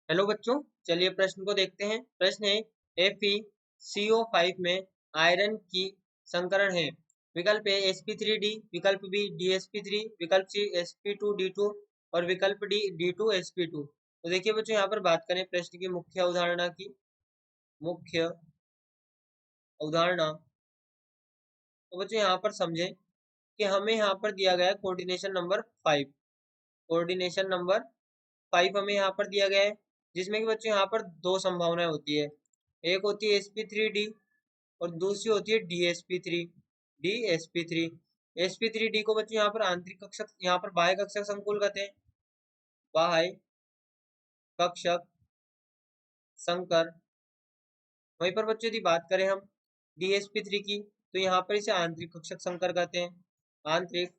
Hello बच्चों, चलिए प्रश्न को देखते हैं। प्रश्न है FeCO5 में आयरन की संकरण है। विकल्प ए sp3d, विकल्प बी dsp3, विकल्प सी sp2d2 और विकल्प डी d2sp2। तो देखिए बच्चों, यहाँ पर बात करें प्रश्न की मुख्य अवधारणा की। मुख्य अवधारणा तो बच्चों यहाँ पर समझें कि हमें यहाँ पर दिया गया है कोऑर्डिनेशन नंबर 5। कोऑर्डिनेशन नंबर 5 हमें यहाँ पर दिया गया है, जिसमें कि बच्चों यहाँ पर दो संभावनाएं होती है। एक होती है sp3d और दूसरी होती है dsp3। sp3d को बच्चों यहाँ पर आंतरिक कक्षक, यहाँ पर बाह्य कक्षक संकुल कहते हैं। बाह्य कक्षक संकर। वहीं पर बच्चों यदि बात करें हम dsp3 की, तो यहाँ पर इसे आंतरिक कक्षक संकर कहते हैं। आंतरिक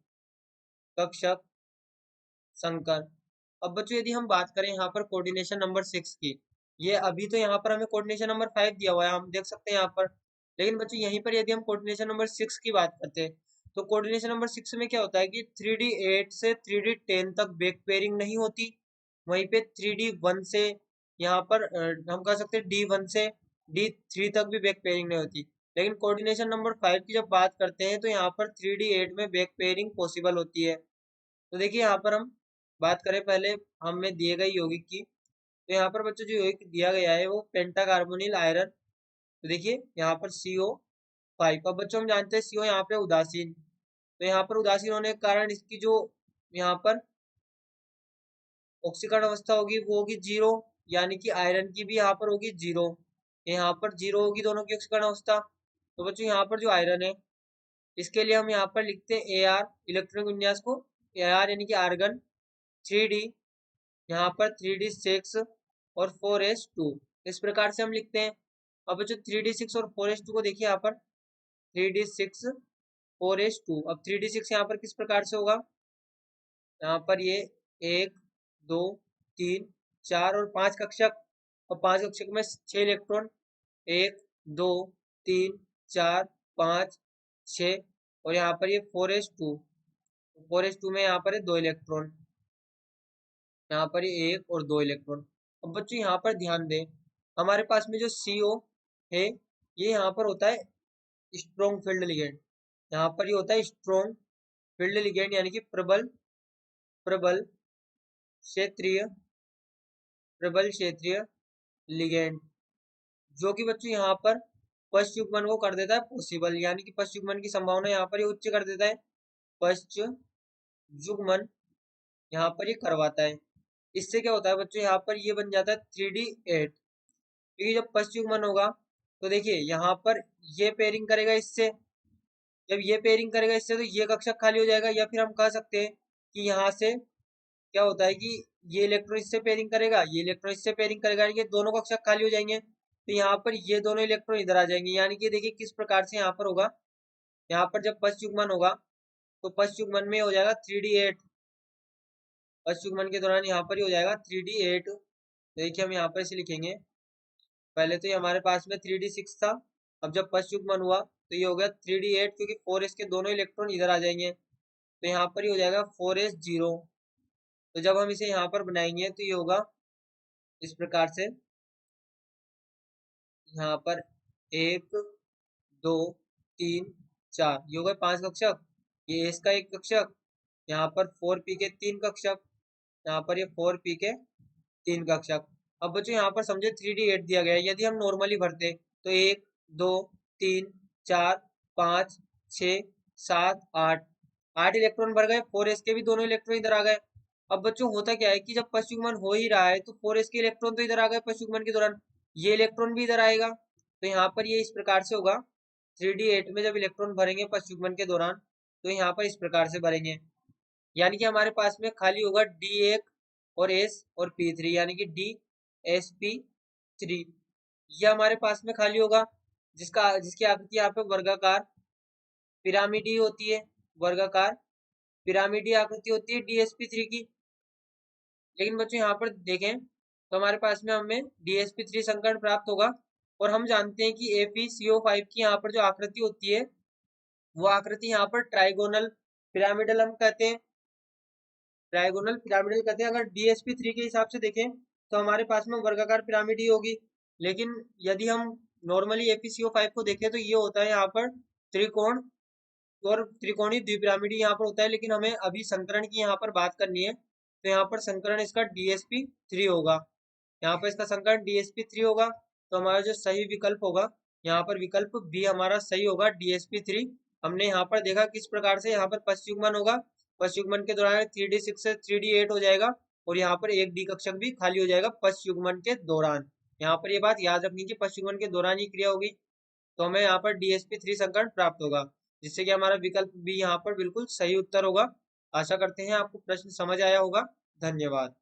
कक्षक संकर। अब बच्चों यदि हम बात करें यहाँ पर कोऑर्डिनेशन नंबर 6 की, ये अभी तो यहाँ पर हमें कोऑर्डिनेशन नंबर 5 दिया हुआ है, हम देख सकते हैं यहाँ पर। लेकिन बच्चों यहीं पर यदि हम कोऑर्डिनेशन नंबर 6 की बात करते हैं, तो कोऑर्डिनेशन नंबर 6 में क्या होता है कि 3D8 से 3D10 तक बैक पेयरिंग नहीं होती। वहीं पे 3D1 से यहाँ पर हम कह सकते हैं D1 से D3 तक भी बैक पेयरिंग नहीं होती। लेकिन कोऑर्डिनेशन नंबर 5 की जब बात करते हैं, तो यहाँ पर 3D8 में बैक पेयरिंग पॉसिबल होती है। तो देखिए यहाँ पर हम बात करें पहले हमें दिए गए यौगिक की, तो यहाँ पर बच्चों जो यौगिक दिया गया है वो पेंटा कार्बोनिल आयरन। तो देखिए यहाँ पर CO5। अब बच्चों हम जानते हैं CO यहाँ पे उदासीन, तो यहाँ पर उदासीन होने के कारण इसकी जो यहाँ पर ऑक्सीकरण अवस्था होगी वो होगी 0, यानी कि आयरन की भी यहाँ पर होगी 0। यहाँ पर 0 होगी दोनों की ऑक्सीकरण अवस्था। तो बच्चों यहाँ पर जो आयरन है, इसके लिए हम यहाँ पर लिखते हैं AR, इलेक्ट्रॉनिक विन्यास को AR यानी कि आर्गन 3D, यहाँ पर 3D6 और 4s2, इस प्रकार से हम लिखते हैं। अब बच्चों 3D6 और 4s2 को देखिए यहाँ पर 3D6 4s2। अब 3D6 यहाँ पर किस प्रकार से होगा, यहाँ पर ये 1 2 3 4 और 5 कक्षक, और 5 कक्षक में 6 इलेक्ट्रॉन, 1 2 3 4 5 6, और यहाँ पर ये 4s2 में यहाँ पर 2 इलेक्ट्रॉन, यहाँ पर ये 1 और 2 इलेक्ट्रॉन। अब बच्चों यहाँ पर ध्यान दें, हमारे पास में जो CO है ये यहाँ पर होता है स्ट्रॉन्ग फील्ड लिगेंड। यहाँ पर ये होता है स्ट्रॉन्ग फील्ड लिगेंड, यानी कि प्रबल प्रबल क्षेत्रीय प्रबल क्षेत्रीय लिगेंड, जो कि बच्चों यहाँ पर पश्च युग्मन को कर देता है पॉसिबल, यानी कि पश्च युग्मन की संभावना यहाँ पर ये उच्च कर देता है। पश्च युग्मन यहाँ पर ये करवाता है। इससे क्या होता है बच्चों, यहाँ पर ये बन जाता है 3D8, क्योंकि जब पश्च युग्मन होगा तो देखिए यहाँ पर ये पेयरिंग करेगा इससे, जब ये पेयरिंग करेगा इससे तो ये कक्षक खाली हो जाएगा। या फिर हम कह सकते हैं कि यहाँ से क्या होता है कि ये इलेक्ट्रॉन इससे पेयरिंग करेगा, ये इलेक्ट्रॉन इससे पेयरिंग करेगा, ये दोनों कक्षक खाली हो जाएंगे, तो यहाँ पर ये दोनों इलेक्ट्रॉन इधर आ जाएंगे। यानी कि देखिए किस प्रकार से यहाँ पर होगा, यहाँ पर जब पश्च युग्मन होगा तो पश्च युग्मन में हो जाएगा 3D8, पश्च युग्मन के दौरान यहाँ पर ही हो जाएगा 3D8। देखिए हम यहाँ पर इसे लिखेंगे, पहले तो ये हमारे पास में 3D6 था, अब जब पश्च युग्मन हुआ तो ये हो गया 3D8, क्योंकि 4s के दोनों इलेक्ट्रॉन इधर आ जाएंगे, तो यहाँ पर ही हो जाएगा 4s0। तो जब हम इसे यहाँ पर बनाएंगे तो ये होगा इस प्रकार से, यहाँ पर 1 2 3 4, ये हो गए 5 कक्षक, ये एस का एक कक्षक, यहाँ पर 4p के 3 कक्षक, यहाँ पर ये 4p के 3 कक्षक। अब बच्चों यहाँ पर समझे 3D8 दिया गया है, यदि हम नॉर्मली भरते तो 1 2 3 4 5 6 7 8 इलेक्ट्रॉन भर गए, 4s के भी दोनों इलेक्ट्रॉन इधर आ गए। अब बच्चों होता क्या है कि जब पश्च युग्मन हो ही रहा है तो 4s के इलेक्ट्रॉन तो इधर आ गए पश्च युग्मन के दौरान, ये इलेक्ट्रॉन भी इधर आएगा, तो यहाँ पर ये इस प्रकार से होगा। 3D8 में जब इलेक्ट्रॉन भरेंगे पश्च युग्मन के दौरान, तो यहाँ पर इस प्रकार से भरेंगे, यानी कि हमारे पास में खाली होगा D1 और S और P3, यानी कि DsP3, यह हमारे पास में खाली होगा, जिसकी आकृति यहाँ पे वर्गाकार पिरामिडी होती है, वर्गाकार पिरामिडी आकृति होती है DsP3 की। लेकिन बच्चों यहाँ पर देखें तो हमारे पास में हमें DsP3 संकरण प्राप्त होगा, और हम जानते हैं कि FeCO5 की यहाँ पर जो आकृति होती है वो आकृति यहाँ पर ट्राइगोनल पिरामिडल हम कहते हैं, ट्राइगोनल पिरामिडल कहते हैं। अगर DsP3 के हिसाब से देखें तो हमारे पास में वर्गाकार पिरामिड ही होगी। लेकिन यदि हम नॉर्मली APCO5 को देखें तो ये होता है यहाँ पर त्रिकोण और त्रिकोणीय द्विपिरामिड यहाँ पर होता है। लेकिन हमें अभी संकरण की यहाँ पर बात करनी है, तो यहाँ पर संकरण इसका DSP3 होगा। यहाँ पर इसका संकरण DSP3 होगा, तो हमारा जो सही विकल्प होगा यहाँ पर विकल्प बी हमारा सही होगा, DSP3। हमने यहाँ पर देखा किस प्रकार से यहाँ पर पश्च युग्मन होगा, पश्च युग्मन के दौरान 3D6 से 3D8 हो जाएगा और यहाँ पर एक डी कक्षक भी खाली हो जाएगा पश्च युग्मन के दौरान। यहाँ पर ये बात याद रखनी कि पश्च युग्मन के दौरान ही क्रिया होगी, तो हमें यहाँ पर DSP3 संकरण प्राप्त होगा, जिससे कि हमारा विकल्प बी यहाँ पर बिल्कुल सही उत्तर होगा। आशा करते हैं आपको प्रश्न समझ आया होगा। धन्यवाद।